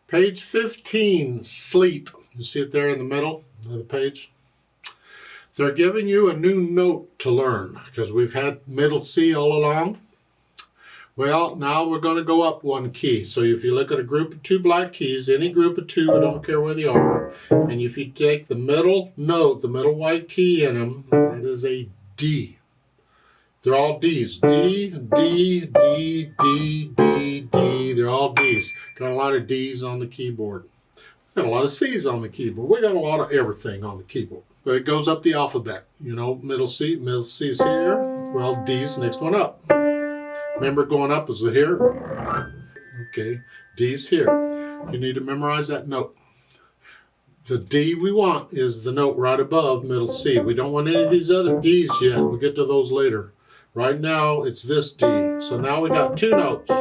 Page 15, Sleep. You see it there in the middle of the page? They're giving you a new note to learn because we've had middle C all along. Well, now we're going to go up one key. So if you look at a group of 2 black keys, any group of 2, I don't care where they are, and if you take the middle note, the middle white key in them, that is a D. They're all D's. D, D, D, D, D, D. They're all D's. Got a lot of D's on the keyboard. Got a lot of C's on the keyboard. We got a lot of everything on the keyboard. But it goes up the alphabet. You know, middle C's here. Well, D's next one up. Remember going up is here. Okay, D's here. You need to memorize that note. The D we want is the note right above middle C. We don't want any of these other D's yet. We'll get to those later. Right now, it's this D. So now we got 2 notes,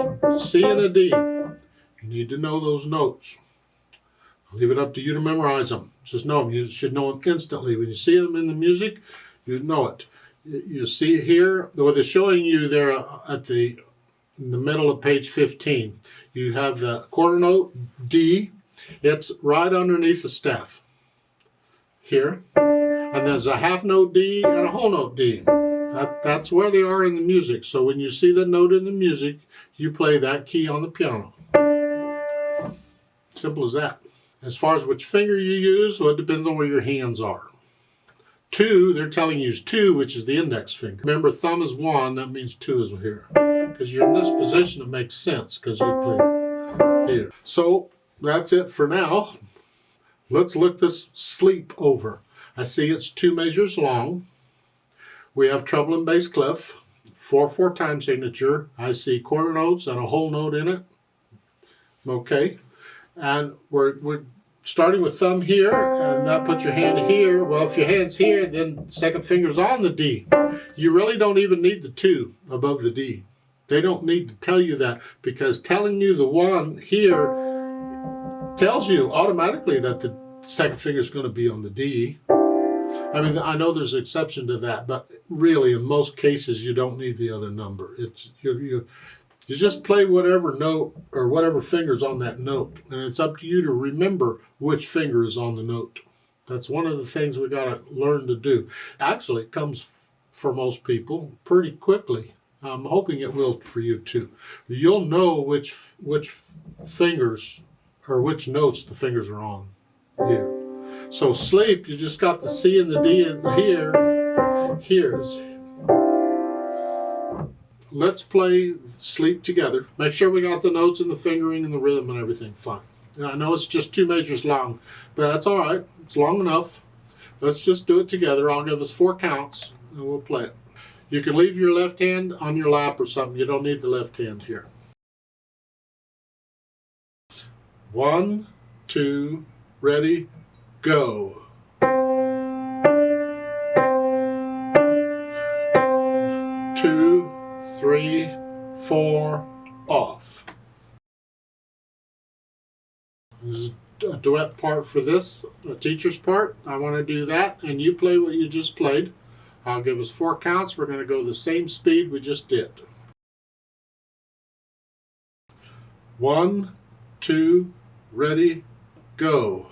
C and a D. You need to know those notes. I'll leave it up to you to memorize them. Just know them. You should know them instantly. When you see them in the music, you know it. You see it here, what they're showing you there in the middle of page 15. You have the quarter note, D. It's right underneath the staff. Here. And there's a half note D and a whole note D. That's where they are in the music. So when you see the note in the music, you play that key on the piano. Simple as that. As far as which finger you use, well, it depends on where your hands are. 2, they're telling you is 2, which is the index finger. Remember, thumb is 1, that means 2 is here. Because you're in this position, it makes sense, because you play here. So, that's it for now. Let's look this sleep over. I see it's 2 measures long. We have treble and bass clef, 4/4 time signature. I see quarter notes and a whole note in it. Okay. And we're starting with thumb here, and that puts your hand here. Well, if your hand's here, then second finger's on the D. You really don't even need the 2 above the D. They don't need to tell you that, because telling you the 1 here tells you automatically that the second finger's going to be on the D. I mean, I know there's an exception to that, but really, in most cases, you don't need the other number. It's you just play whatever note or whatever finger's on that note, and it's up to you to remember which finger is on the note. That's one of the things we got to learn to do. Actually, it comes for most people pretty quickly. I'm hoping it will for you too. You'll know which fingers or which notes the fingers are on here. So sleep, you just got the C and the D in here. Here's. Let's play sleep together. Make sure we got the notes and the fingering and the rhythm and everything fine. And I know it's just 2 measures long, but that's all right. It's long enough. Let's just do it together. I'll give us 4 counts and we'll play it. You can leave your left hand on your lap or something. You don't need the left hand here. 1, 2, ready, go. 2, 3, 4, off. There's a duet part for this, a teacher's part. I want to do that, and you play what you just played. I'll give us 4 counts. We're going to go the same speed we just did. 1, 2, ready, go.